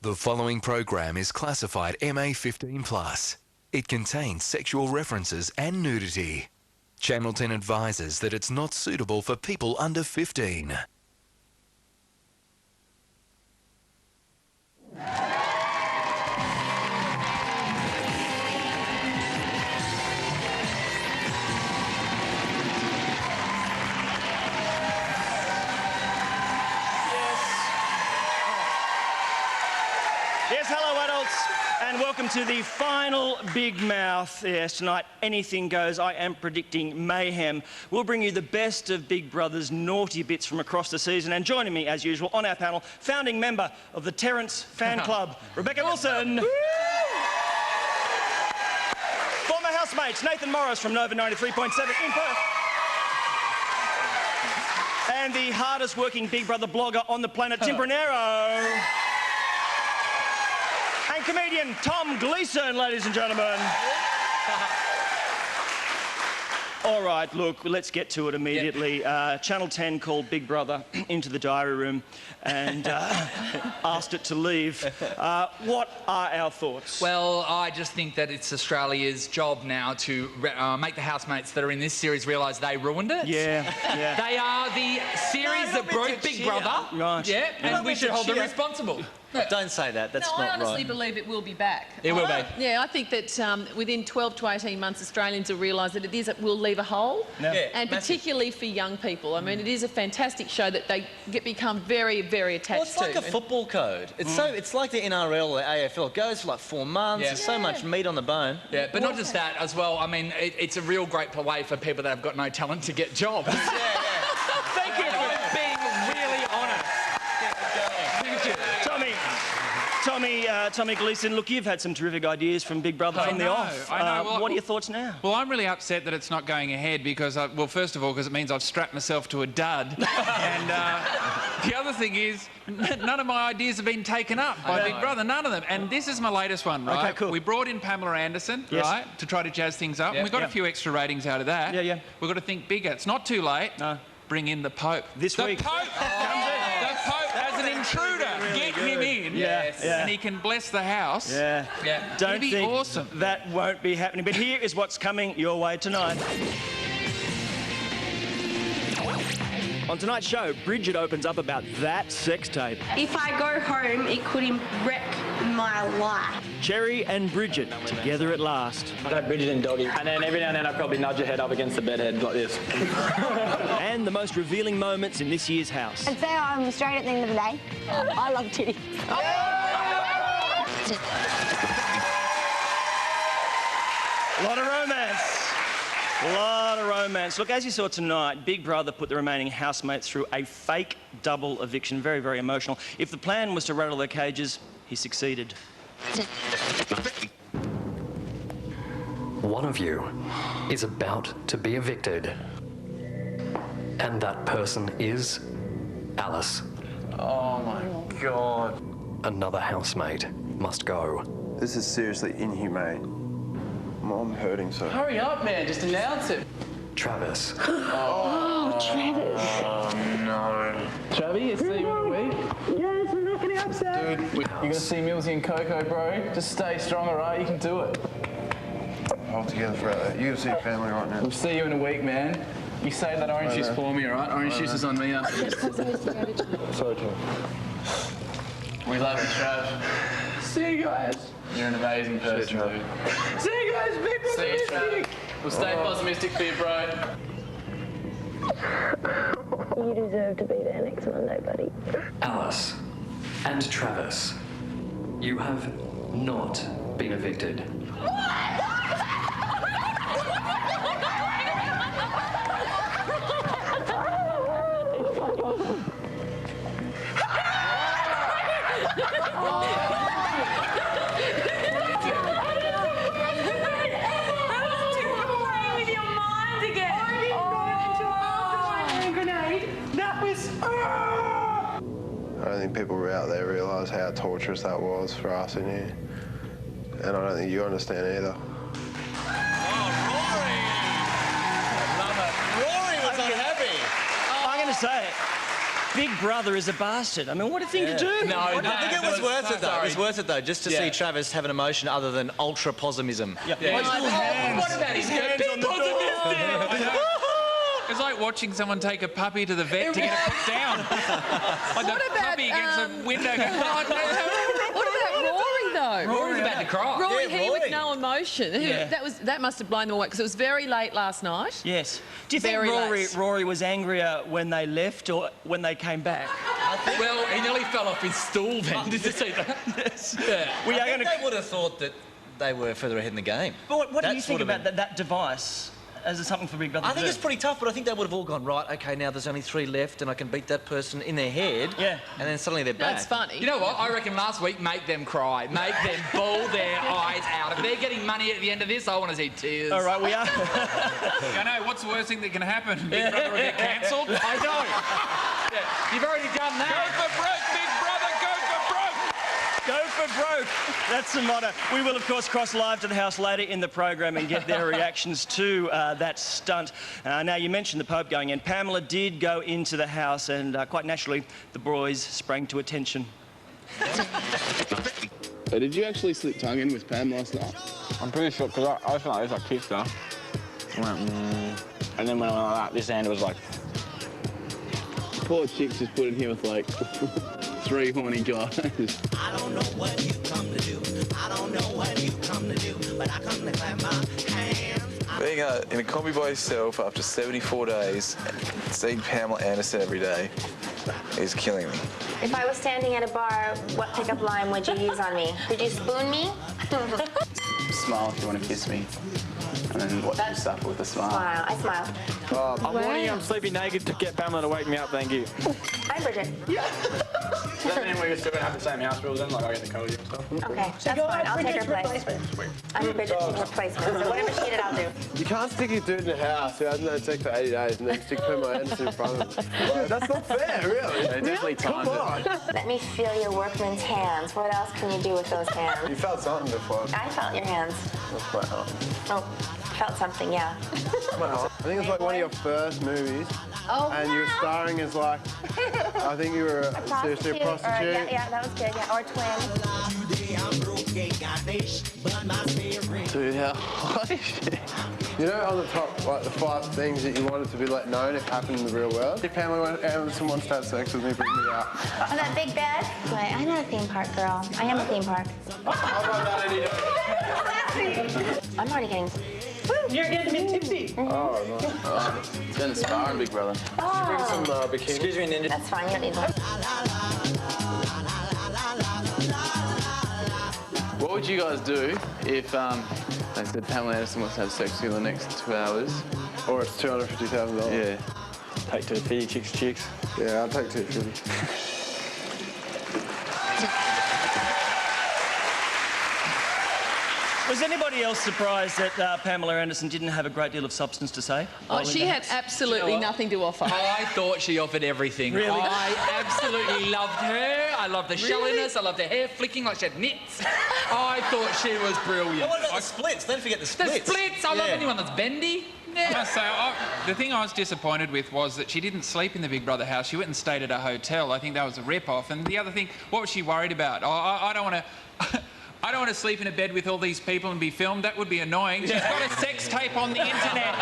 The following program is classified MA 15+. It contains sexual references and nudity. Channel 10 advises that it's not suitable for people under 15. Yes, hello adults, and welcome to the final Big Mouth. Yes, tonight anything goes. I am predicting mayhem. We'll bring you the best of Big Brother's naughty bits from across the season, and joining me as usual on our panel, founding member of the Terrence fan club, Rebecca Wilson. Former housemates, Nathan Morris from Nova 93.7 in Perth. And the hardest working Big Brother blogger on the planet, Tim Brunero. And comedian Tom Gleeson, ladies and gentlemen. All right, look, let's get to it immediately. Channel 10 called Big Brother into the diary room and asked it to leave. What are our thoughts? Well, I just think that it's Australia's job now to make the housemates that are in this series realise they ruined it. Yeah. They are the series that broke Big Brother. Right. Yeah, and we should hold them responsible. Don't say that. That's not right. I honestly believe it will be back. It will be. Yeah, I think that within 12 to 18 months, Australians will realise that it will leave a hole, and particularly for young people. I mean, it is a fantastic show that they become very, very attached to. Well, it's like a football code. It's like the NRL or AFL. It goes for like 4 months. Yeah. There's so much meat on the bone. Yeah, but not just that as well. I mean, it's a real great way for people that have got no talent to get jobs. Thank you for being really honest. Thank you. Tommy Gleeson, look, you've had some terrific ideas from Big Brother from the off. I know. Well, what are your thoughts now? Well, I'm really upset that it's not going ahead because, well, first of all, because it means I've strapped myself to a dud. And the other thing is, none of my ideas have been taken up by Big Brother, none of them. And this is my latest one, right? Okay, cool. We brought in Pamela Anderson, right, to try to jazz things up. And we got a few extra ratings out of that. Yeah. We've got to think bigger. It's not too late. No. Bring in the Pope. This week. The Pope comes in. The Pope as an intruder. Get him in. Yeah. And he can bless the house. Yeah. Don't It'd be think awesome. that won't be happening. But here is what's coming your way tonight. On tonight's show, Bridget opens up about that sex tape. If I go home, it could wreck my life. Cherry and Bridget together at last. I'd have Bridget and Dottie, and then every now and then I'd probably nudge her head up against the bed head like this. And the most revealing moments in this year's house. I'd say I'm straight at the end of the day. I love titties. A lot of romance. A lot of romance. Look, as you saw tonight, Big Brother put the remaining housemates through a fake double eviction. Very, very emotional. If the plan was to rattle their cages, he succeeded. One of you is about to be evicted. And that person is Alice. Oh my God. Another housemate must go. This is seriously inhumane. I'm hurting so. Hurry up, man. Just announce it. Travis. Oh, Travis. Oh, no. Travis, see you in a week. Yes, we're not getting upset. Dude, you're going to see Millsy and Coco, bro. Just stay strong, all right? You can do it. Hold together for that. You can see your family right now. We'll see you in a week, man. You save that orange juice for me, all right? Orange juice is on me after. Sorry, Tim. We love you, Trav. See you guys. You're an amazing person, dude. See you guys, be optimistic. We'll stay pessimistic for you, bro. You deserve to be there next Monday, buddy. Alice and Travis, you have not been evicted. I don't think people out there realise how torturous that was for us in here. And I don't think you understand either. Rory was unhappy. I'm going to say it. Big Brother is a bastard. I mean, what a thing to do. No, I think it was worth it, though. It was worth it, though, just to see Travis have an emotion other than ultra-possumism. Yep. What about his hands on the door? It's like watching someone take a puppy to the vet to get it put down. Like the puppy against a window going, oh, no. What about Rory, though? Rory's about to cry. Rory, Yeah, he Rory. with no emotion. Yeah. That must have blown them away because it was very late last night. Yes. Do you think Very late. Rory was angrier when they left or when they came back? Well, he nearly fell off his stool then. Did you see that? Yes. Yeah. I think they would have thought that they were further ahead in the game. But what do you That's think would have about that device as something for Big Brother I to think do? it's pretty tough, but I think they would have all gone, right, OK, now there's only 3 left and I can beat that person in their head. Yeah. And then suddenly they're back. That's funny. You know what? I reckon last week, make them cry. Make them bawl their eyes out. If they're getting money at the end of this, I want to see tears. All right, we are. I know, what's the worst thing that can happen? Big Brother will get cancelled? I know. Yeah. You've already done Go that. for broke, Big Brother, go for broke! Go for broke. That's the motto. We will, of course, cross live to the house later in the program and get their reactions to that stunt. Now, you mentioned the Pope going in. Pamela did go into the house and, quite naturally, the boys sprang to attention. So did you actually slip tongue in with Pam last night? I'm pretty sure, because I felt like this, I kissed her. And then when I went like that, this hand was like... Poor chick's just put in here with, like, 3 horny guys. I don't know what you come to do. I don't know what you come to do, but I come to clap my hands. Being in a combi by yourself after 74 days, seeing Pamela Anderson every day is killing me. If I was standing at a bar, what pickup line would you use on me? Could you spoon me? Smile if you want to kiss me. And then watch you suffer with a smile. Smile. I smile. I'm warning you, I'm sleeping naked to get Pamela to wake me up, thank you. Hi, Bridget. Does that mean we're still going to have the same house rules then? Like I get the code and stuff? Okay, that's fine. I'll take her place. I'm Bridget's replacement, so whatever she did, I'll do. You can't stick your dude in the house who hasn't had sex for 80 days and then stick Pamela Anderson in front of him. Dude, that's not fair, really. They definitely timed it. Let me feel your workman's hands. What else can you do with those hands? You felt something before. I felt your hands. That's quite hot. Oh, felt something, yeah. I think it's like one of your first movies. Oh, and you were starring as like, I think you were seriously a prostitute. Yeah, that was good, yeah. Or twin. Dude, how hot is she? You know, on the top, like the 5 things that you wanted to be let known if happened in the real world? If Pamela Anderson wants to have sex with me, bring me out. On that big bed? Wait, I'm not a theme park girl. I am a theme park. I'm already getting... You're getting me tipsy. Oh, nice. It's been sparring, Big Brother. Oh. Bring some bikini. Excuse me, Ninja. That's fine, you don't need one. What would you guys do if they said Pamela Anderson wants to have sex with you in the next 2 hours? Or it's $250,000. Yeah. Take 250, chicks. Yeah, I'll take 250. Was anybody else surprised that Pamela Anderson didn't have a great deal of substance to say? Oh, she had absolutely nothing to offer. I thought she offered everything. Really? I absolutely loved her. I loved the shelliness. I loved her hair flicking like she had knits. I thought she was brilliant. Well, what about the splits? Don't forget the splits. The splits. I love anyone that's bendy. I must say, the thing I was disappointed with was that she didn't sleep in the Big Brother house. She went and stayed at a hotel. I think that was a rip-off. And the other thing, what was she worried about? I don't want to... I don't want to sleep in a bed with all these people and be filmed. That would be annoying. She's got a sex tape on the internet.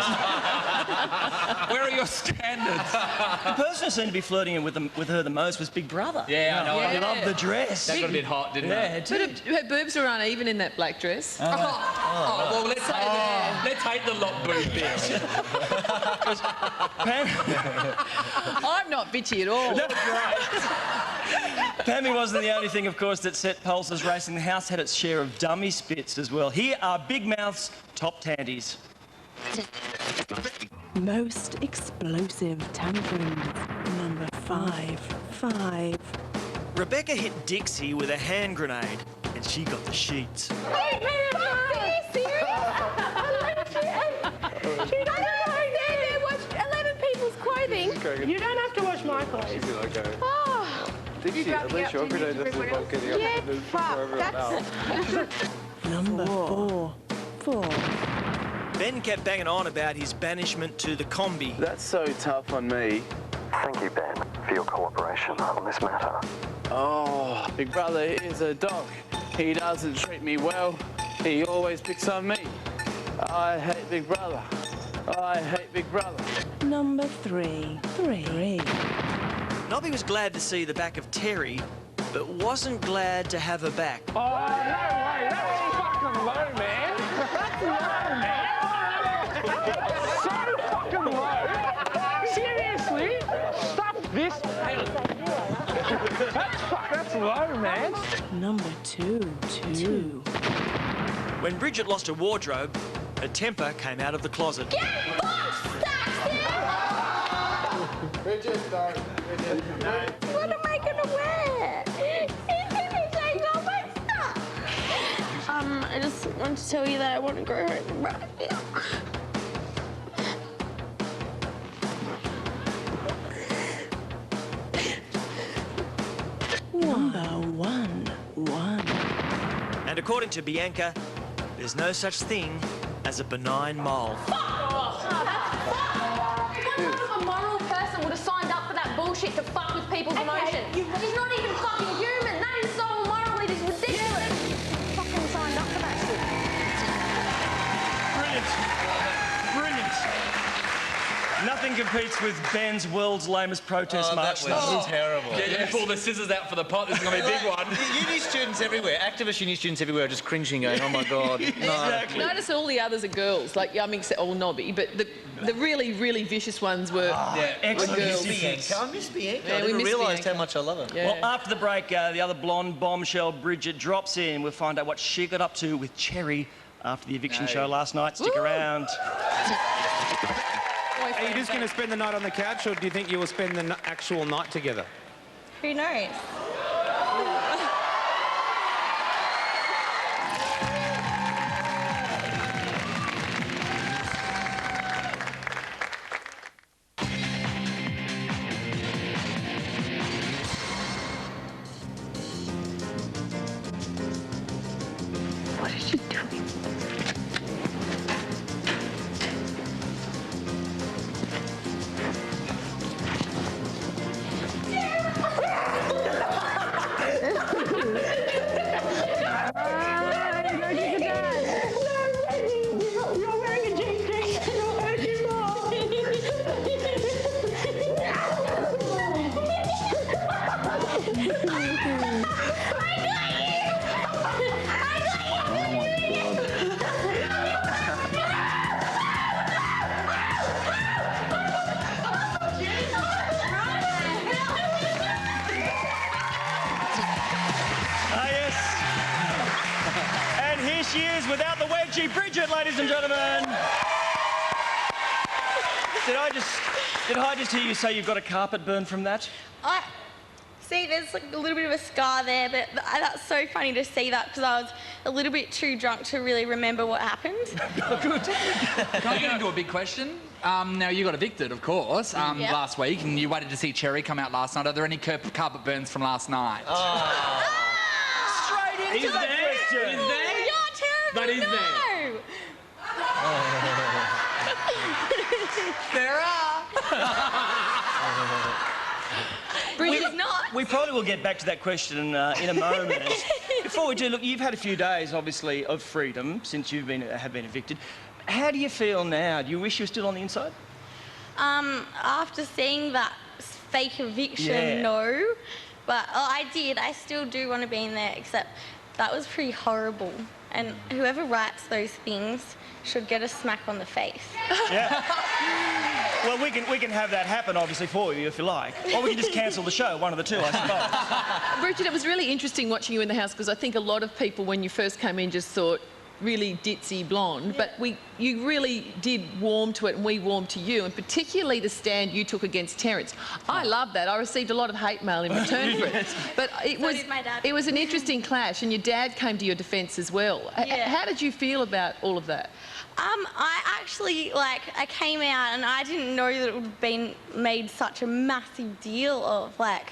Where are your standards? The person who seemed to be flirting with her the most was Big Brother. Yeah, I know. I love the dress. That got a bit hot, didn't it? But her boobs were uneven in that black dress. Well, let's hate the lot boob bit. I'm not bitchy at all. Pammy wasn't the only thing, of course, that set pulses racing. The house had its share of dummy spits as well. Here are Big Mouth's top tandies. Most explosive tantrums. Number 5. Rebecca hit Dixie with a hand grenade, and she got the sheets. You don't have to wash my clothes. Oh. Dixie, at least your grenade doesn't involve getting up and moving for everyone else. Number 4. Ben kept banging on about his banishment to the combi. That's so tough on me. Thank you, Ben, for for your cooperation on this matter. Oh, Big Brother is a dog. He doesn't treat me well. He always picks on me. I hate Big Brother. I hate Big Brother. Number 3. Nobby was glad to see the back of Terry, but wasn't glad to have her back. Oh, no way. That's fucking low, man. That's low, man. So fucking low. Seriously? Stop this. That's low, man. Number 2. When Bridget lost her wardrobe, her temper came out of the closet. Bridget, don't. Bridget, no. What am I gonna wear? He's gonna take all my stuff. I just want to tell you that I want to go home right now. Number 1. And according to Bianca, there's no such thing as a benign mole. What kind of a moral person would have signed up for that bullshit to fuck with people's emotions? He's not even fucking human. That is so immoral. It is ridiculous. Fucking signed up for that shit. Brilliant. Nothing competes with Ben's world's lamest protest march. That was terrible. Yeah, you pull the scissors out for the pot. This is going to be a big one. Uni students everywhere, activist uni students everywhere are just cringing, going, oh my God. No. Exactly. Notice all the others are girls, like, I mean, except all Nobby, but the really, really vicious ones were, excellent. were girls. I miss Bianca. Yeah, I we didn't miss realise Bianca. how much I love her. Yeah. Well, after the break, the other blonde bombshell, Bridget, drops in. We'll find out what she got up to with Cherry after the eviction show last night. Stick around. Are you just going to spend the night on the couch, or do you think you will spend the actual night together? Who knows? What is she doing? She is without the wedgie, Bridget, ladies and gentlemen. Did I just hear you say you've got a carpet burn from that? See, there's like a little bit of a scar there, but that's so funny to see that because I was a little bit too drunk to really remember what happened. Good. Can I get into a big question? Now, you got evicted, of course, last week, and you waited to see Cherry come out last night. Are there any carpet burns from last night? Straight into that question. Is there? You're terrible. But is there? There are. We probably will get back to that question in a moment. Before we do, look, you've had a few days, obviously, of freedom since you've have been evicted. How do you feel now? Do you wish you were still on the inside? After seeing that fake eviction, no. But I did. I still do want to be in there, except that was pretty horrible. And whoever writes those things should get a smack on the face. Yeah. Well, we can have that happen, obviously, for you, if you like. Or we can just cancel the show, one of the two, I suppose. Bridget, it was really interesting watching you in the house because I think a lot of people, when you first came in, just thought, really ditzy blonde, but you really did warm to it and we warmed to you, and particularly the stand you took against Terence. I love that. I received a lot of hate mail in return for it. But it was an interesting clash, and your dad came to your defence as well. Yeah. How did you feel about all of that? I actually, I came out and I didn't know that it would have been made such a massive deal of, I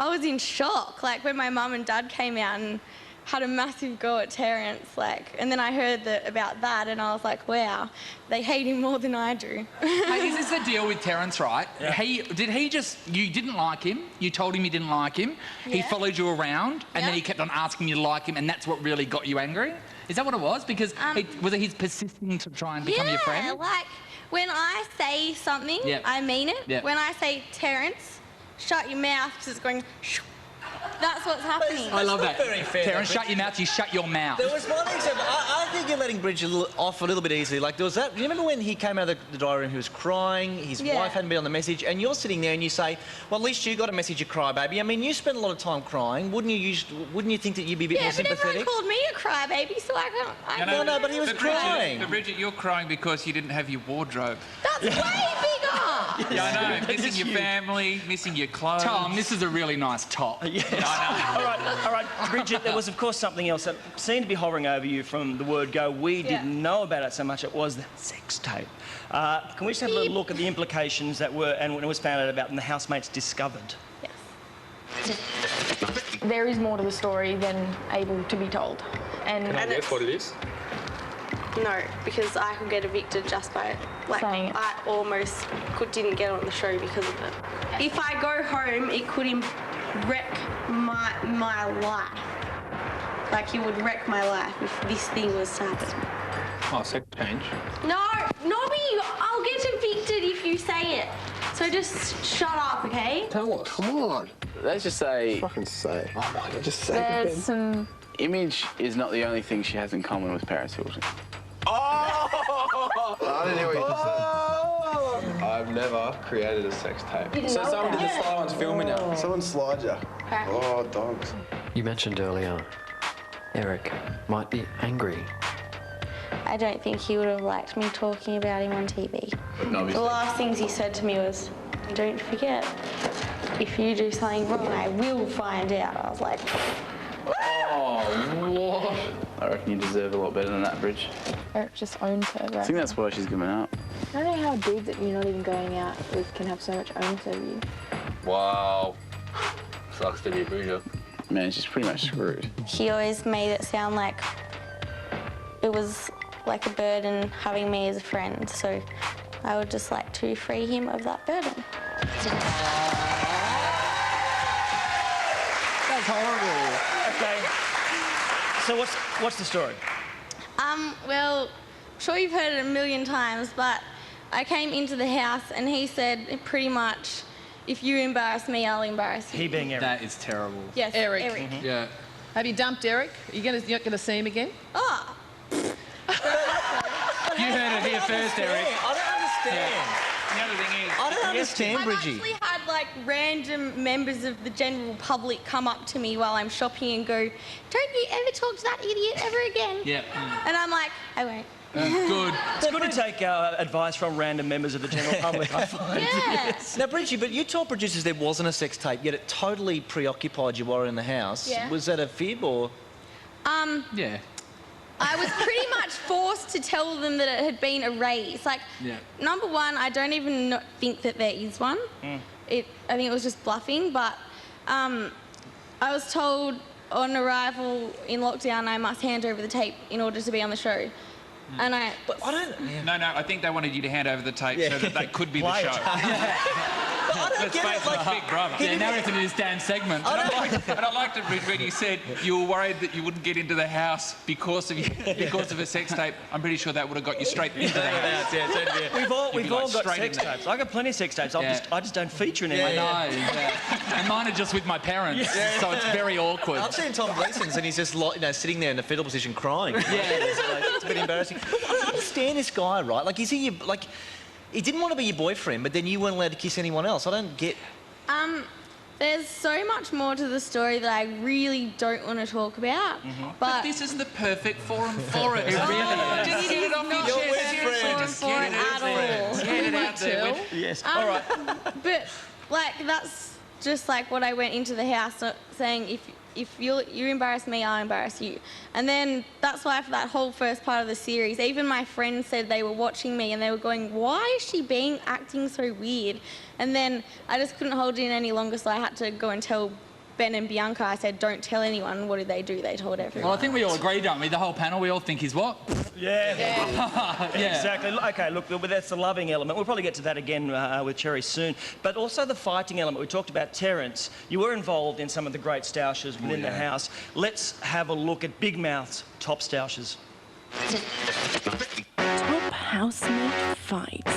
was in shock, when my mum and dad came out and had a massive go at Terence, like, and then I heard about that, and I was like, wow, they hate him more than I do. Hey, is this the deal with Terence, right? Yeah. You didn't like him, you told him you didn't like him, he Yeah. followed you around, and then he kept on asking you to like him, and that's what really got you angry? Is that what it was? Because was it his persisting to try and become your friend? Yeah, like, when I say something, Yep. I mean it. Yep. When I say, Terence, shut your mouth, because it's going, shoo, that's what's happening. I love that. Very fair, Terence, though, shut your mouth, you shut your mouth. There was one example. I think you're letting Bridget off a little bit easily. Like, there was that... Do you remember when he came out of the diary room, he was crying, his wife hadn't been on the message, and you're sitting there and you say, well, at least you got a message, you cry, baby. I mean, you spend a lot of time crying. Wouldn't you think that you'd be a bit more sympathetic? Everyone called me a crybaby, so I can't... No, but he was crying. But Bridget, you're crying because you didn't have your wardrobe. That's way bigger! Yeah, I know. Missing your family, missing your clothes. Tom, this is a really nice top. Yes. All right, Bridget, there was, of course, something else that seemed to be hovering over you from the word go. We didn't know about it so much. It was the sex tape. Can we just have a little look at the implications that were, and when it was found out about and the housemates discovered? There is more to the story than able to be told. And Can I guess what it is? No, because I could get evicted just by, like, I almost didn't get on the show because of it. If I go home, it could wreck my life. Like, it would wreck my life if this thing was to happen. Oh, sex change. No, Nobby, I'll get evicted if you say it. So just shut up, okay? Tell us, come on. Let's just say... Fucking say. Oh my God, just say it. There's some... Image is not the only thing she has in common with Paris Hilton. Oh! I didn't hear what you just said. I've never created a sex tape. So someone did the slide once filming now. Someone slide you. Oh, dogs. You mentioned earlier, Eric might be angry. I don't think he would have liked me talking about him on TV. The last things he said to me was, don't forget, if you do something wrong, I will find out. I was like... Oh, what? I reckon you deserve a lot better than that, Bridge. Eric just owns her, right? I think that's why she's given up. I don't know how dudes that you're not even going out with can have so much onus over you. Wow. Sucks to be a Bridget. Man, she's pretty much screwed. He always made it sound like it was like a burden having me as a friend, so I would just like to free him of that burden. That's horrible. Okay. So what's the story? Well, I'm sure you've heard it a million times, but I came into the house and he said pretty much, if you embarrass me, I'll embarrass you. He being Eric. That is terrible. Yes, Eric. Eric. Yeah. Have you dumped Eric? You're not going to see him again? Oh. You heard it here first, Eric. I don't understand. The other thing is... I don't understand, Bridgie. I've actually had, like, random members of the general public come up to me while I'm shopping and go, don't you ever talk to that idiot ever again? Yeah. And I'm like, I won't. Good. It's good to take advice from random members of the general public, I find. Yeah. Now, Bridgie, but you told producers there wasn't a sex tape, yet it totally preoccupied you while you were in the house. Yeah. Was that a fib or...? Yeah. I was pretty much forced to tell them that it had been erased. Like, number one, I don't even think that there is one. I think it was just bluffing, but I was told on arrival in lockdown I must hand over the tape in order to be on the show. And I... But I don't... No, I think they wanted you to hand over the tape so that they could be the Play show. I don't Let's get face it, it, like... Big Brother. Yeah, now it's in his dance segment. And I liked it when you said you were worried that you wouldn't get into the house because of a sex tape. I'm pretty sure that would have got you straight into the house. We've all got sex tapes. I got plenty of sex tapes. I just don't feature in any. I know. Yeah. And mine are just with my parents, so it's very awkward. I've seen Tom Gleason's and he's just sitting there in the fetal position crying. Yeah, it's a bit embarrassing. I don't understand this guy, right? Like, is he like? He didn't want to be your boyfriend, but then you weren't allowed to kiss anyone else. I don't get... There's so much more to the story that I really don't want to talk about. But this is the perfect forum for it. It really is. Just get it off your chest. Seriously, just get it out there. Get it out there. Yes. All right. But, like, that's just like what I went into the house saying, if you embarrass me, I'll embarrass you. And then that's why for that whole first part of the series, even my friends said they were watching me and they were going, why is she acting so weird? And then I just couldn't hold it in any longer, so I had to go and tell Ben and Bianca, I said, don't tell anyone. What did they do? They told everyone. Well, I think we all agree, don't we? The whole panel, we all think he's what? Yeah. Yeah. Exactly. Okay, look, that's the loving element. We'll probably get to that again with Cherry soon. But also the fighting element. We talked about Terence. You were involved in some of the great stoushes within the house. Let's have a look at Big Mouth's top stoushes. Top housemate fights.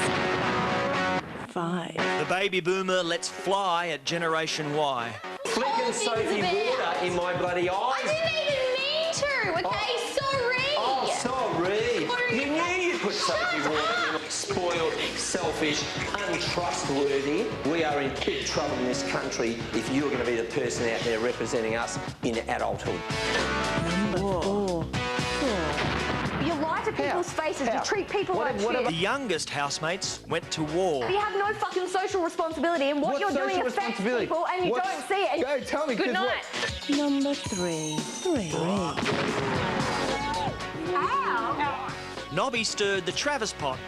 5. The baby boomer lets fly at Generation Y. Flicking soapy water in my bloody eyes. I didn't even mean to, okay? Sorry. Oh, sorry. You knew you'd put soapy water in. Spoiled, selfish, untrustworthy. We are in big trouble in this country if you're going to be the person out there representing us in adulthood. Number 4. You lie to people's faces. You treat people like shit. The youngest housemates went to war. You have no fucking social responsibility, and what you're doing affects people, and you don't see it. Go, tell me. Good night. Number 3. Ow. Nobby stirred the Travis pot.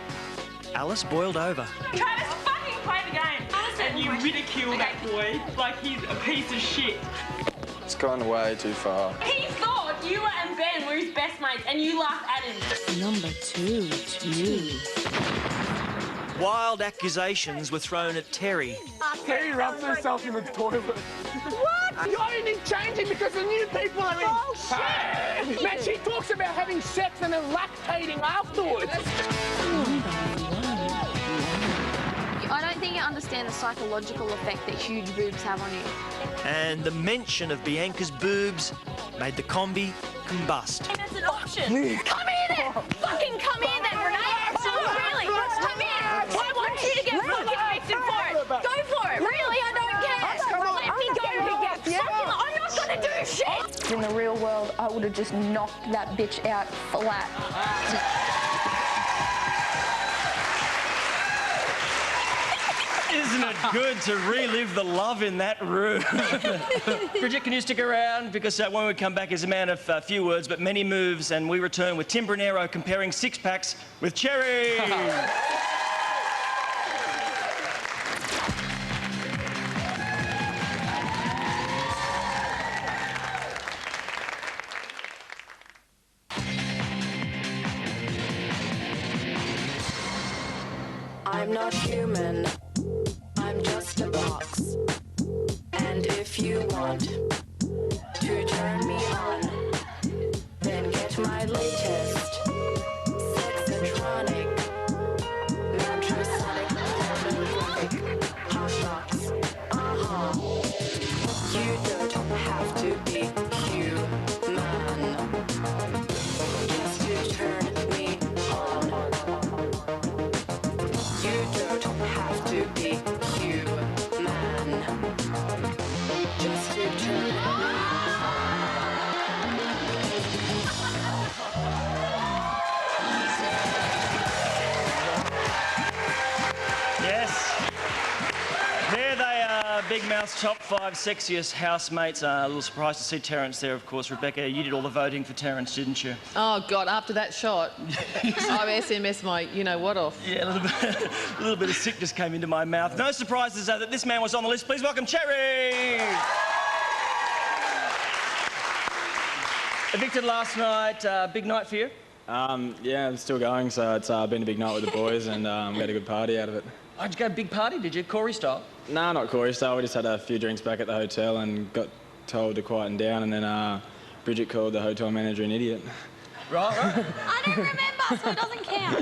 Alice boiled over. Travis, fucking play the game. And you ridicule that boy like he's a piece of shit. It's gone way too far. He thought you and Ben were his best mates and you laughed at him. Number 2. Wild accusations were thrown at Terry. Terry rubs herself in the toilet. What? You're only changing because the new people are in. Oh, shit! Man, she talks about having sex and then lactating afterwards. I don't think you understand the psychological effect that huge boobs have on you. And the mention of Bianca's boobs made the combi combust. That's an option. Come here then! Fucking come here then, Renee! Really? Come here! I want you to get fucking evicted for it! Go for it! Really? I don't care! Let me go! I'm not gonna do shit! In the real world, I would have just knocked that bitch out flat. Isn't it good to relive the love in that room? Bridget, can you stick around? Because when we come back, is a man of few words but many moves, and we return with Tim Brunero comparing six-packs with Cherry. I'm not human. I'm just a box. And if you want to turn me on, then get my latest sexatronic mantrasonic pornographic hot box. You don't have to be human just to turn me on. You don't have to be human just to turn me on. Yes. There they are, Big Mouth's top 5 sexiest housemates. A little surprised to see Terence there, of course. Rebecca, you did all the voting for Terence, didn't you? Oh, God, after that shot, I SMS my you-know-what off. Yeah, a little bit of sickness came into my mouth. No surprises that this man was on the list. Please welcome Cherry! Evicted last night. Big night for you? Yeah, I'm still going, so it's been a big night with the boys and we had a good party out of it. Oh, did you go big party, did you? Corey style? Nah, not Corey style. We just had a few drinks back at the hotel and got told to quieten down, and then Bridget called the hotel manager an idiot. Right. I don't remember, so it doesn't count.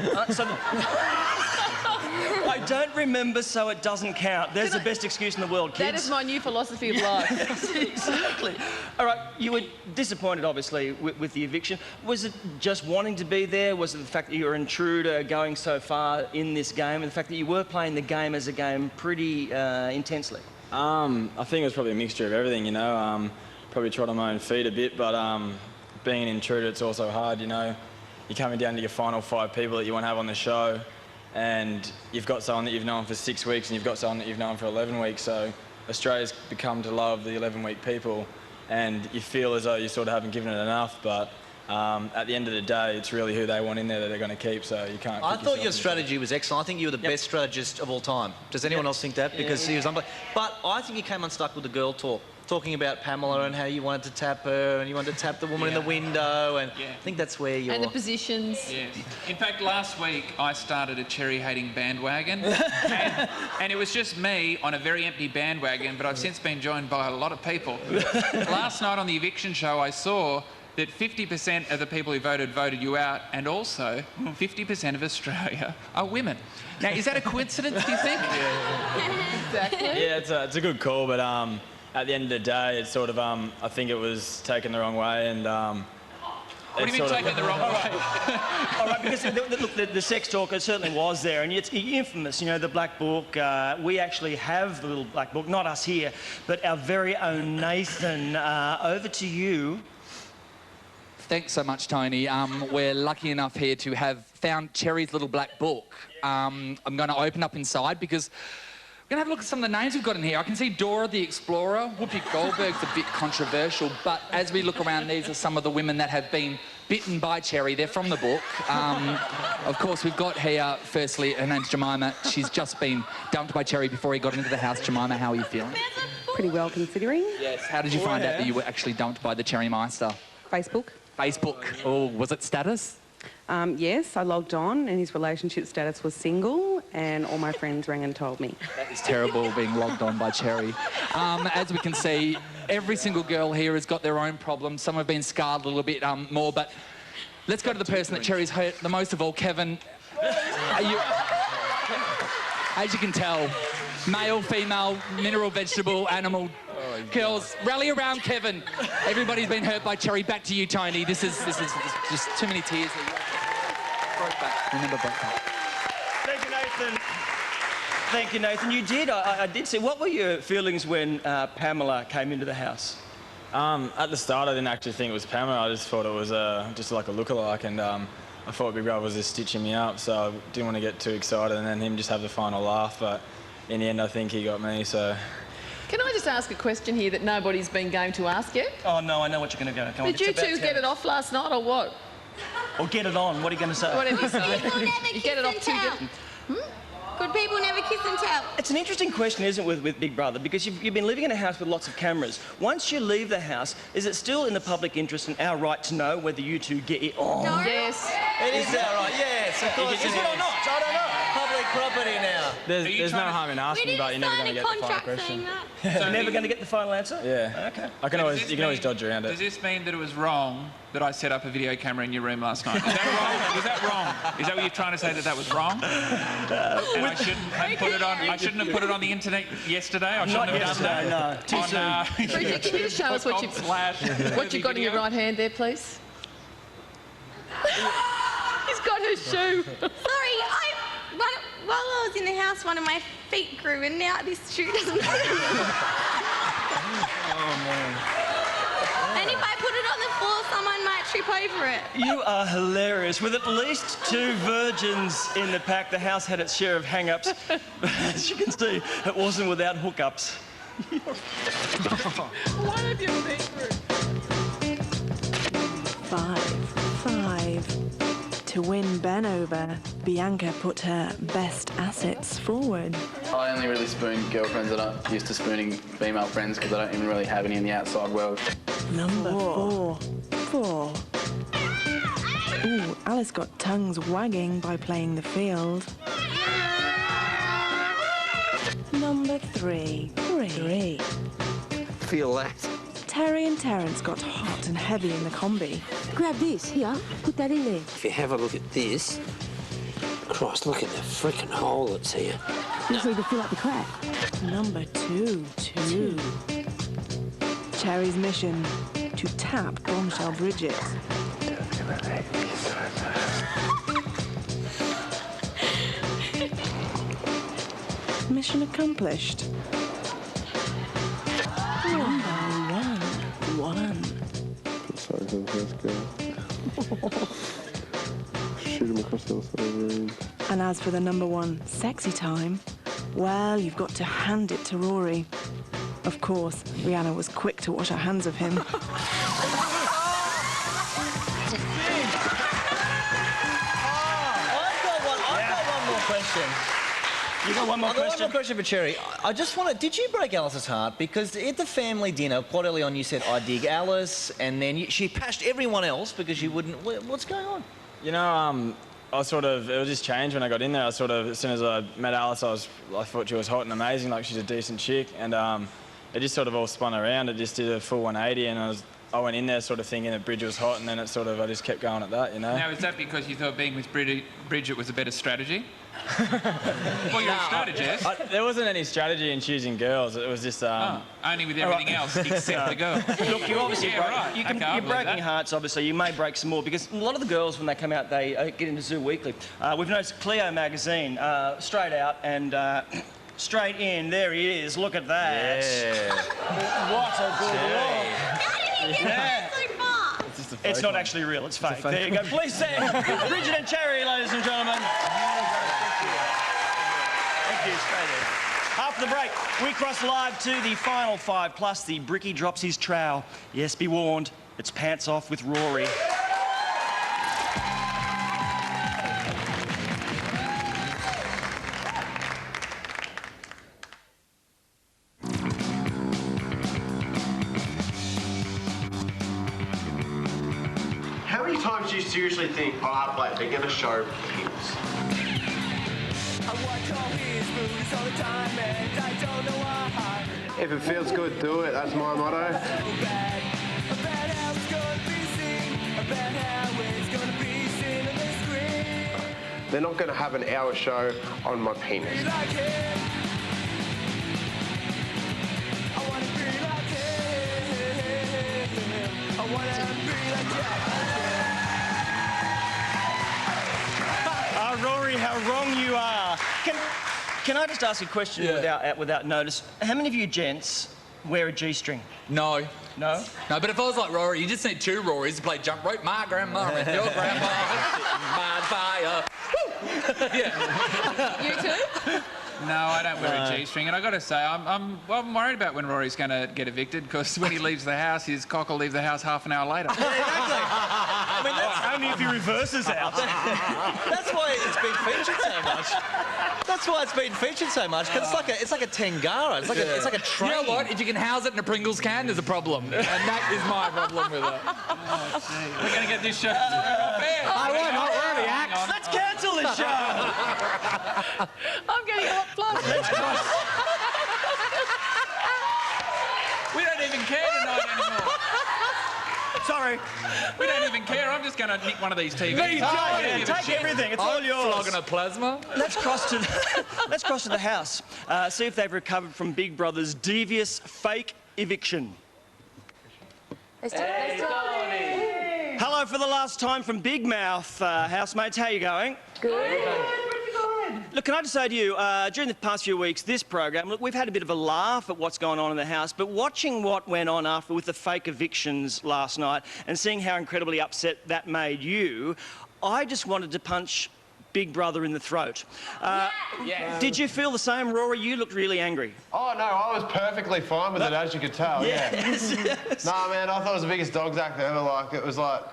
I don't remember, so it doesn't count. There's the best excuse in the world, kids. That is my new philosophy of life. Yes, exactly. All right, you were disappointed, obviously, with the eviction. Was it just wanting to be there? Was it the fact that you were an intruder going so far in this game, and the fact that you were playing the game as a game pretty intensely? I think it was probably a mixture of everything, you know. Probably trod on my own feet a bit, but being an intruder, it's also hard, you know. You're coming down to your final 5 people that you want to have on the show, and you've got someone that you've known for 6 weeks and you've got someone that you've known for 11 weeks, so Australia's become to love the 11-week people, and you feel as though you sort of haven't given it enough, but at the end of the day, it's really who they want in there that they're going to keep, so you can't... I thought your strategy was excellent. I think you were the best strategist of all time. Does anyone else think that? Because he was unbelievable. But I think you came unstuck with the girl talk. talking about Pamela and how you wanted to tap her and you wanted to tap the woman in the window, and I think that's where you're... And the positions. Yes. In fact, last week I started a cherry-hating bandwagon, and it was just me on a very empty bandwagon, but I've since been joined by a lot of people. Last night on the eviction show I saw that 50% of the people who voted you out, and also 50% of Australia are women. Now, is that a coincidence, do you think? Exactly. Yeah, it's a good call, but at the end of the day, it's sort of I think it was taken the wrong way, and What do you mean taken the wrong way? All right, because look, the sex talk, it certainly was there, and it's infamous, you know, the Black Book. We actually have the little Black Book, not us here, but our very own Nathan. Over to you. Thanks so much, Tony. We're lucky enough here to have found Cherry's little black book. I'm going to open up inside because we're going to have a look at some of the names we've got in here. I can see Dora the Explorer. Whoopi Goldberg's a bit controversial, but as we look around, these are some of the women that have been bitten by Cherry. They're from the book. Of course, we've got here, firstly, her name's Jemima. She's just been dumped by Cherry before he got into the house. Jemima, how are you feeling? Pretty well, considering. Yes. How did you find out that you were actually dumped by the Cherry Meister? Facebook. Facebook. Oh, was it status? Yes, I logged on and his relationship status was single, and all my friends rang and told me. That is terrible, being logged on by Cherry. As we can see, every single girl here has got their own problems. Some have been scarred a little bit more, but let's go to the person that Cherry's hurt the most of all. Kevin, as you can tell, male, female, mineral, vegetable, animal, girls, rally around Kevin. Everybody's been hurt by Cherry. Back to you, Tony. This is just too many tears. Remember Brokeback. Thank you, Nathan. Thank you, Nathan. You did. I did see. What were your feelings when Pamela came into the house? At the start, I didn't actually think it was Pamela. I just thought it was just like a lookalike, and I thought Big Brother was just stitching me up, so I didn't want to get too excited and then him just have the final laugh. But in the end, I think he got me. So. Can I just ask a question here that nobody's been game to ask yet? Oh, no, I know what you're going to go. Come on, did you two get it off last night or what? Or get it on, what are you going to say? Whatever you say. You get it off too good. Good people never kiss and tell. It's an interesting question, isn't it, with Big Brother? Because you've been living in a house with lots of cameras. Once you leave the house, is it still in the public interest and our right to know whether you two get it on? No. Yes. It is our right, yes, of course. Is it or not? I don't know. Public property now. There's no harm in asking, but you're never going to get the final question. So you're never going to get the final answer? Yeah. Okay. You can always dodge around it. Does this mean that it was wrong that I set up a video camera in your room last night? Is that wrong? Was that wrong? Is that what you're trying to say, that was wrong? And I shouldn't have put it on. I shouldn't have put it on the internet yesterday. I shouldn't have done that. No. Too soon. Bridget, can you show us what you've got in your right hand there, please? He's got her shoe. Sorry, while I was in the house, one of my feet grew, and now this shoe doesn't. Oh, man. And if I put it on the floor, someone might trip over it. You are hilarious. With at least 2 virgins in the pack, the house had its share of hang-ups. As you can see, it wasn't without hookups. What have you been through? 5. To win Ben over, Bianca put her best assets forward. I only really spoon girlfriends that aren't used to spooning female friends because I don't even really have any in the outside world. Number 4. Ooh, Alice got tongues wagging by playing the field. Number 3. Feel that. Terry and Terence got hot and heavy in the combi. Grab this, here, put that in there. If you have a look at this, Christ, look at the freaking hole that's here. Just need to fill up the crack. Number 2. Terry's mission, to tap bombshell Bridget. Mission accomplished. Number 1. Sorry for the first girl. Shoot him across the other side of the room. And as for the number 1 sexy time, well, you've got to hand it to Rory. Of course, Rihanna was quick to wash her hands of him. I've got one more question. You got one more I've got question? one more question for Cherry. I just want to... Did you break Alice's heart? Because at the family dinner, quite early on, you said, I dig Alice, and then she pashed everyone else because you wouldn't... What's going on? You know, I sort of... It was just changed when I got in there. I sort of... As soon as I met Alice, I thought she was hot and amazing, like she's a decent chick, and it just sort of all spun around. It just did a full 180, and I went in there sort of thinking that Bridget was hot, and then it sort of... I just kept going at that, you know? Now, is that because you thought being with Bridget was a better strategy? Well, you're a strategist. There wasn't any strategy in choosing girls. It was just... only with everything else except the girl. Look, you obviously you're breaking hearts, obviously. You may break some more, because a lot of the girls, when they come out, they get into Zoo Weekly. We've noticed Cleo magazine, straight out and... straight in, there he is, look at that. Yeah. What a good look. How did he get that so far? It's not actually real, it's fake. There you go. Please say Bridget and Cherry, ladies and gentlemen. Thank you, stay there. After the break, we cross live to the final 5, plus the Bricky drops his trowel. Yes, be warned, it's pants off with Rory. How many times do you seriously think, oh, like, they're going to show penis? If it feels good, do it. That's my motto. They're not going to have an hour show on my penis. Rory, how wrong you are. Can I just ask a question without notice? How many of you gents wear a G-string? No. No? No, but if I was like Rory, you just need 2 Rorys to play jump rope. My grandma and your grandma mine fire. Yeah. You too? No, I don't wear a G-string, and I got to say, I'm worried about when Rory's going to get evicted, because when he leaves the house, his cock will leave the house half an hour later. I mean, that's only if he reverses out. That's why it's been featured so much. That's why it's been featured so much, because it's like a Tangara. It's like a train. You know what? If you can house it in a Pringles can, there's a problem. And that is my problem with it. We're going to get this show off air. I won't, not really, Axe. Let's cancel this show. I'm getting hot flush. We don't even care tonight anymore. Sorry. We don't even care. I'm just going to nick one of these TVs. Take everything. It's all yours. Flogging a plasma. Let's cross to the house. See if they've recovered from Big Brother's devious fake eviction. Hello for the last time from Big Mouth, housemates. How are you going? Good. Look, can I just say to you, during the past few weeks, this program, look, we've had a bit of a laugh at what's going on in the house, but watching what went on after with the fake evictions last night and seeing how incredibly upset that made you, I just wanted to punch Big Brother in the throat. Did you feel the same, Rory? You looked really angry. Oh, no, I was perfectly fine with it, as you could tell, Yes. Nah, man, I thought it was the biggest dog's act ever. Like, it was, like,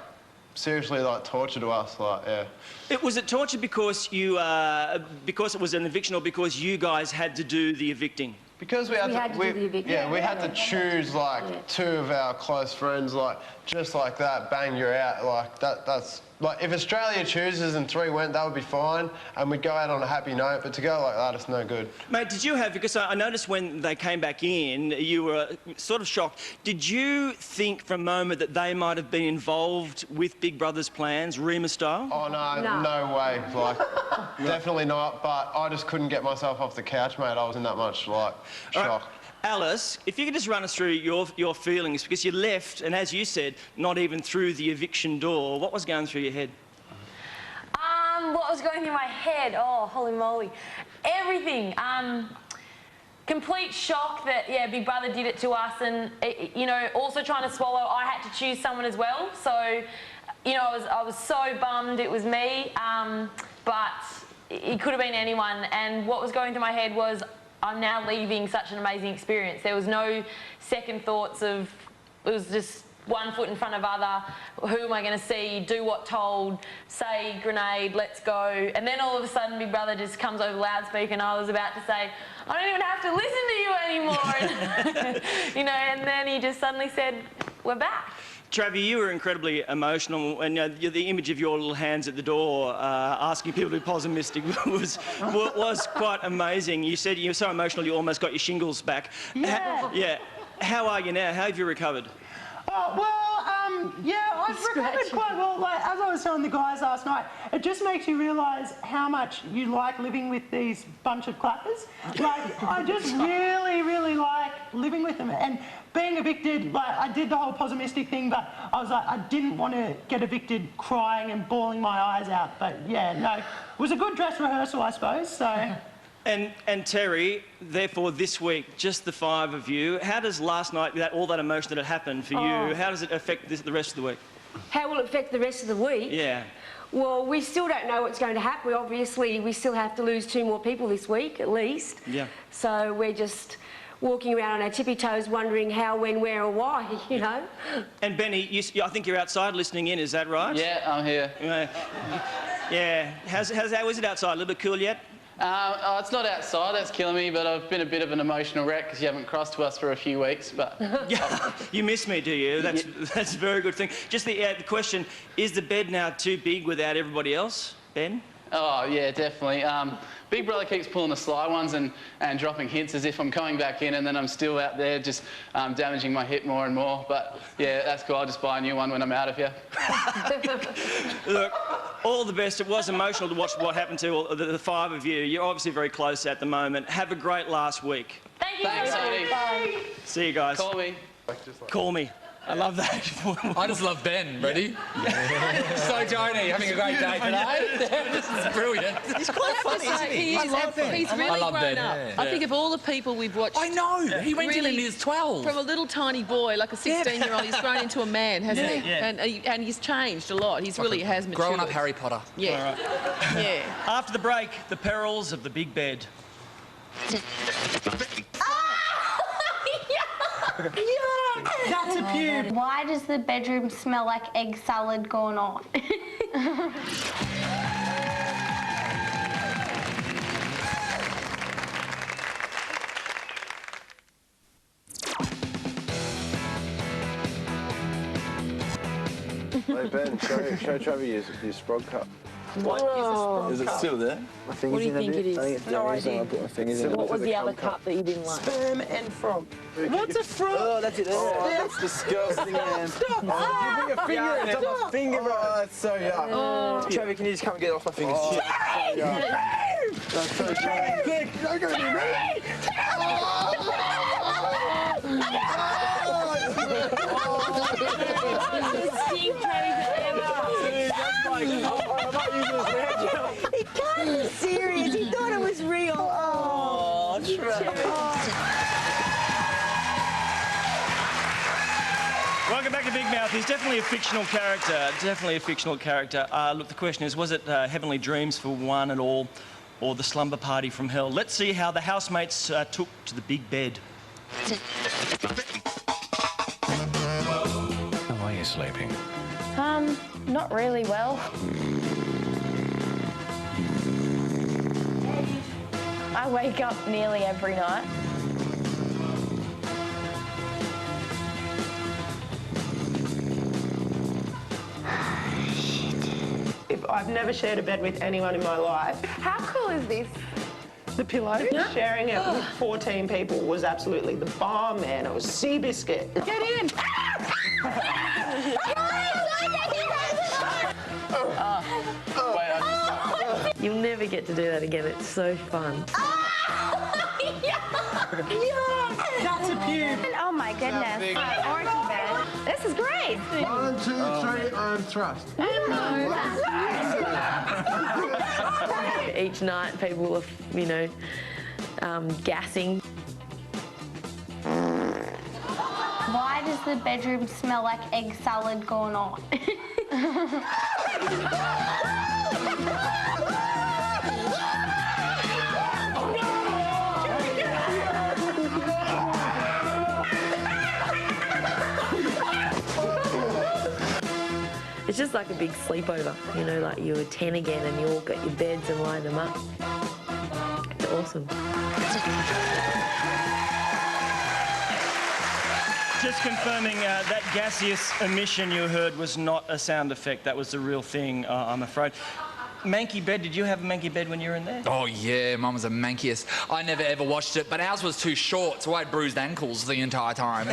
seriously, like, torture to us, like, yeah. Was it torture because because it was an eviction, or because you guys had to do the evicting? Because we had to choose, like, 2 of our close friends, like, just like that, bang, you're out. Like, that's... Like, if Australia chooses and 3 went, that would be fine, and we'd go out on a happy note, but to go like that, it's no good. Mate, did you have... Because I noticed when they came back in, you were sort of shocked. Did you think for a moment that they might have been involved with Big Brother's plans, Rima style? Oh, no way. Like, definitely not, but I just couldn't get myself off the couch, mate. I was in that much, like, shock. Alice, if you could just run us through your feelings, because you left, and as you said, not even through the eviction door. What was going through your head? What was going through my head? Oh, holy moly. Everything. Complete shock that, Big Brother did it to us, and, you know, also trying to swallow, I had to choose someone as well. So, you know, I was so bummed it was me, but it could have been anyone. And what was going through my head was, I'm now leaving such an amazing experience. There was no second thoughts of, it was just one foot in front of other. Who am I going to see? Do what told? Say grenade, let's go. And then all of a sudden Big Brother just comes over the loudspeaker and I was about to say, I don't even have to listen to you anymore. And, you know, and then he just suddenly said, we're back. Travi, you were incredibly emotional, and the image of your little hands at the door asking people to be pessimistic was quite amazing. You said you were so emotional you almost got your shingles back. Yeah. How are you now? How have you recovered? Oh, well, yeah, I've recovered quite well. Like, as I was telling the guys last night, it just makes you realise how much you like living with these bunch of clappers. Like, I just really, really like living with them. And being evicted, like, I did the whole pessimistic thing, but I was like, I didn't want to get evicted crying and bawling my eyes out. But, yeah, no, it was a good dress rehearsal, I suppose, so... And Terry, therefore this week, just the 5 of you, how does last night, all that emotion that had happened for you, how does it affect the rest of the week? How will it affect the rest of the week? Yeah. Well, we still don't know what's going to happen. Obviously, we still have to lose 2 more people this week, at least. Yeah. So we're just walking around on our tippy toes wondering how, when, where or why, you know. And Benny, I think you're outside listening in, is that right? Yeah, I'm here. Yeah. How is it outside? A little bit cool yet? It's not outside, that's killing me, but I've been a bit of an emotional wreck because you haven't crossed to us for a few weeks, but... Yeah, you miss me, do you? That's a very good thing. Just the question, is the bed now too big without everybody else, Ben? Oh, yeah, definitely. Big Brother keeps pulling the sly ones and dropping hints as if I'm coming back in and then I'm still out there just damaging my hip more and more. But, yeah, that's cool. I'll just buy a new one when I'm out of here. Look, all the best. It was emotional to watch what happened to the 5 of you. You're obviously very close at the moment. Have a great last week. Thank you. Thanks, Tony. Bye. See you guys. Call me. Call me. I love that. I just love Ben. Ready? So Tony, having a great day today. This is brilliant. He's quite funny, isn't he? He's really grown up. Yeah. I think of all the people we've watched... I know. He went in when he was 12. From a little tiny boy, like a 16-year-old, he's grown into a man, hasn't he? Yeah. And he's changed a lot. He's really has matured. Growing up Harry Potter. Yeah. Yeah. After the break, the perils of the big bed. That's a pube. Why does the bedroom smell like egg salad going on? Hey Ben, show Trevor your Sprog cup. Is it still there? What do you think it is? No idea. I put my fingers in it. What was the other cup that you didn't like? Sperm and frog. What's a frog? Oh, that's it. Oh, that's disgusting, man. Stop! Oh, you bring a finger in it. It's on my finger, bro. Oh, that's so yuck. Oh. Trevor, can you just come and get it off my fingers? Oh, that's so yuck. Quick, don't go to me. He can't be serious. He thought it was real. Oh, Welcome back to Big Mouth. He's definitely a fictional character. Look, the question is, was it Heavenly Dreams for one and all, or the slumber party from hell? Let's see how the housemates took to the big bed. How are you sleeping? Not really well. I wake up nearly every night. I've never shared a bed with anyone in my life. How cool is this? The pillow, sharing it with 14 people was absolutely the bomb, man. It was Seabiscuit. Get in! You'll never get to do that again. It's so fun. That's a pube. Oh my goodness. Orgy bed. This is great. 1, 2, 3, I'm thrust. Each night, people are, you know, gassing. Why does the bedroom smell like egg salad going on? just like a big sleepover, you know, like you were 10 again and you all got your beds and lined them up. It's awesome. Just confirming that gaseous emission you heard was not a sound effect. That was the real thing, I'm afraid. Manky bed, did you have a manky bed when you were in there? Oh, yeah, mine was the mankiest. I never ever washed it, but ours was too short, so I had bruised ankles the entire time.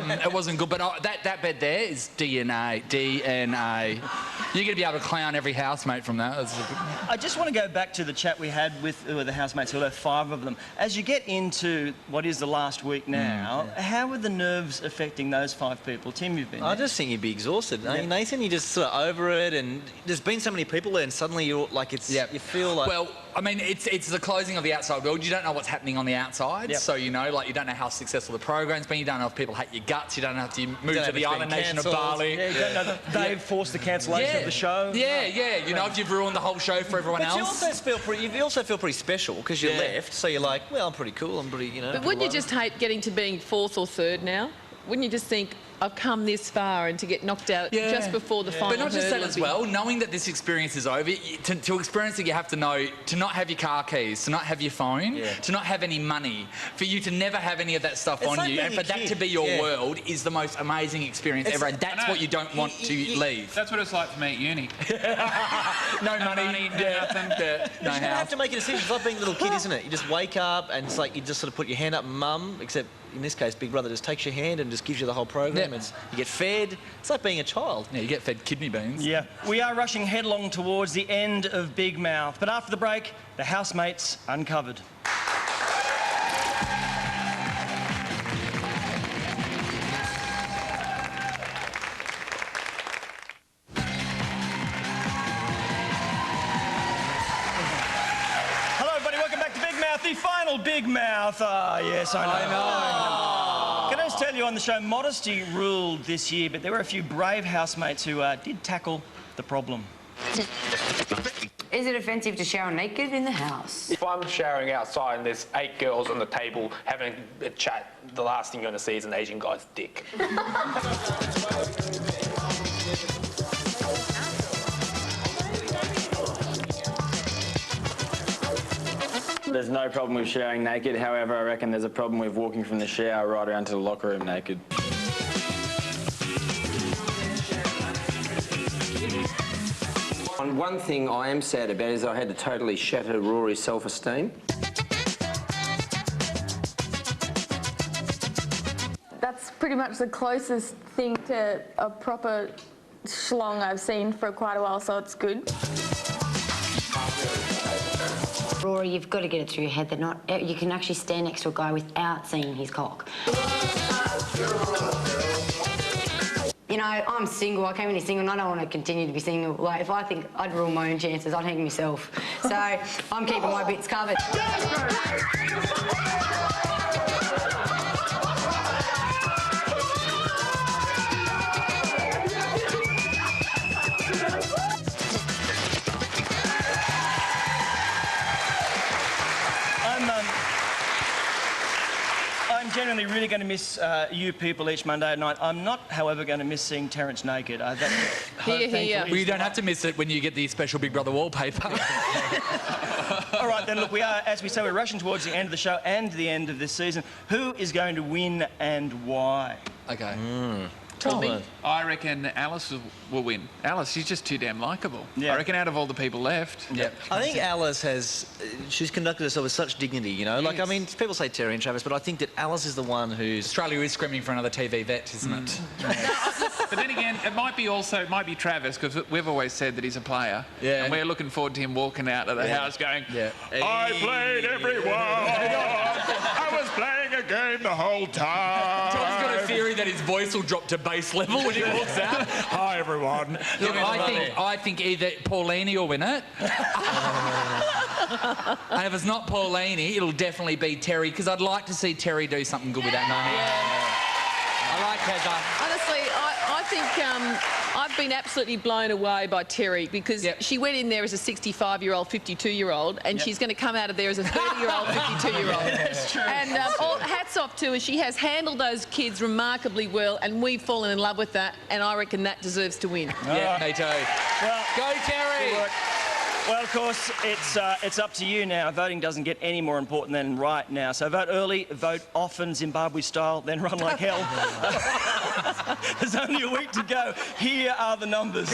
It wasn't good, but that bed there is DNA. DNA. You're going to be able to clown every housemate from that. I just want to go back to the chat we had with the housemates, who are 5 of them. As you get into what is the last week now, how are the nerves affecting those 5 people? Tim, you've been there. I just think you'd be exhausted, don't you, Nathan? You're just sort of over it, and there's been so many people there, and suddenly you're like, it's, you feel like... Well, I mean, it's the closing of the outside world. You don't know what's happening on the outside. So, you know, like, you don't know how successful the program's been. You don't know if people hate your guts. You don't know if you move to the island nation of Bali. Yeah, you don't know that they've forced the cancellation of the show. Yeah. You know, if you've ruined the whole show for everyone else. You also feel pretty special because you left, so you're like, well, I'm pretty cool, I'm pretty, you know... But wouldn't you just hate getting to being 4th or 3rd now? Wouldn't you just think, I've come this far, and to get knocked out just before the final But not just that hurdle as well, knowing that this experience is over, to experience it, you have to know to not have your car keys, to not have your phone, to not have any money, for you to never have any of that stuff on like you, and for that to be your world is the most amazing experience ever, and that's what you don't want to leave. That's what it's like for me at uni. No money, You no just house. have to make a decision. It's like being a little kid, isn't it? You just wake up and it's like you just sort of put your hand up, mum, except in this case, Big Brother just takes your hand and just gives you the whole program. You get fed. It's like being a child. Yeah, you get fed kidney beans. Yeah. We are rushing headlong towards the end of Big Mouth, but after the break, the housemates uncovered. The final Big Mouth. Yes, I know. Can I just tell you on the show, modesty ruled this year, but there were a few brave housemates who did tackle the problem. Is it offensive to shower naked in the house? If I'm showering outside and there's 8 girls on the table having a chat, the last thing you're going to see is an Asian guy's dick. There's no problem with showering naked. However, I reckon there's a problem with walking from the shower right around to the locker room naked. And one thing I am sad about is I had to totally shatter Rory's self-esteem. That's pretty much the closest thing to a proper schlong I've seen for quite a while, so it's good. Rory, you've got to get it through your head that you can actually stand next to a guy without seeing his cock. You know, I'm single. I came in here single and I don't want to continue to be single. Like, if I think I'd ruin my own chances, I'd hang myself. So I'm keeping my bits covered. I'm genuinely really going to miss you people each Monday night. I'm not, however, going to miss seeing Terence naked. Well, you don't have to miss it when you get the special Big Brother wallpaper. All right, then, look, we are, as we say, we're rushing towards the end of the show and the end of this season. Who is going to win and why? Okay. Tell me. I reckon Alice will win. Alice, she's just too damn likeable. I reckon out of all the people left. I think Alice she's conducted herself with such dignity, you know? Like, I mean, people say Terry and Travis, but I think that Alice is the one who's... Australia is screaming for another TV vet, isn't it? But then again, it might be Travis, because we've always said that he's a player. Yeah. And we're looking forward to him walking out of the house going, I played everyone. I was playing a game the whole time. Tom's got a theory that his voice will drop to bass level when he walks out. Hi, everyone. Look, I think either Paulini will win it. And if it's not Paulini, it'll definitely be Terry, because I'd like to see Terry do something good with that money. I like Heather. Honestly, I think I've been absolutely blown away by Terry because she went in there as a 65-year-old, 52-year-old, and she's going to come out of there as a 30-year-old, 52-year-old. That's true. And hats off to her. She has handled those kids remarkably well, and we've fallen in love with that, and I reckon that deserves to win. Yeah, me too. Well, go Terry! Well, of course, it's up to you now. Voting doesn't get any more important than right now. So vote early, vote often, Zimbabwe style, then run like hell. There's only a week to go. Here are the numbers.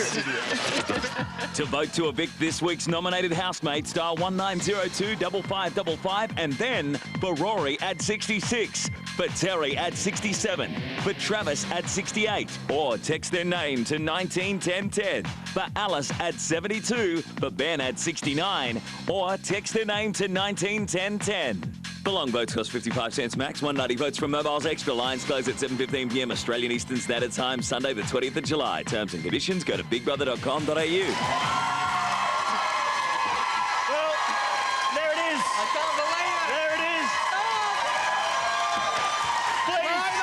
To vote to evict this week's nominated housemates, dial 1902 5555, and then for Rory at 66, for Terry at 67, for Travis at 68, or text their name to 191010, for Alice at 72, for Ben at 69, or text their name to 191010. The long votes cost 55 cents max. 190 votes from Mobile's Extra. Lines close at 7:15 p.m. Australian Eastern Standard Time, Sunday the 20th of July. Terms and conditions go to bigbrother.com.au. Well, there it is. I can't believe it. There it is. Please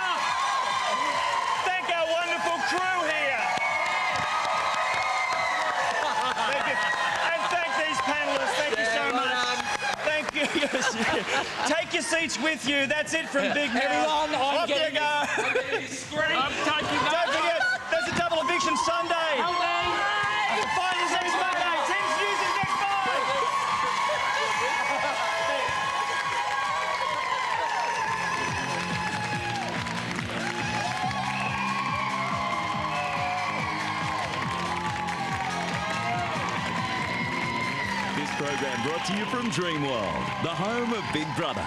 thank our wonderful crew here. Thank you. And thank these panellists. Thank you so much. Thank you. Take your seats with you. That's it from Big Mouth. Everyone, Off you go. I'm getting screamed. Don't forget, there's a double eviction Sunday. Finals next Monday. Teams News is next Monday. This program brought to you from Dreamworld, the home of Big Brother.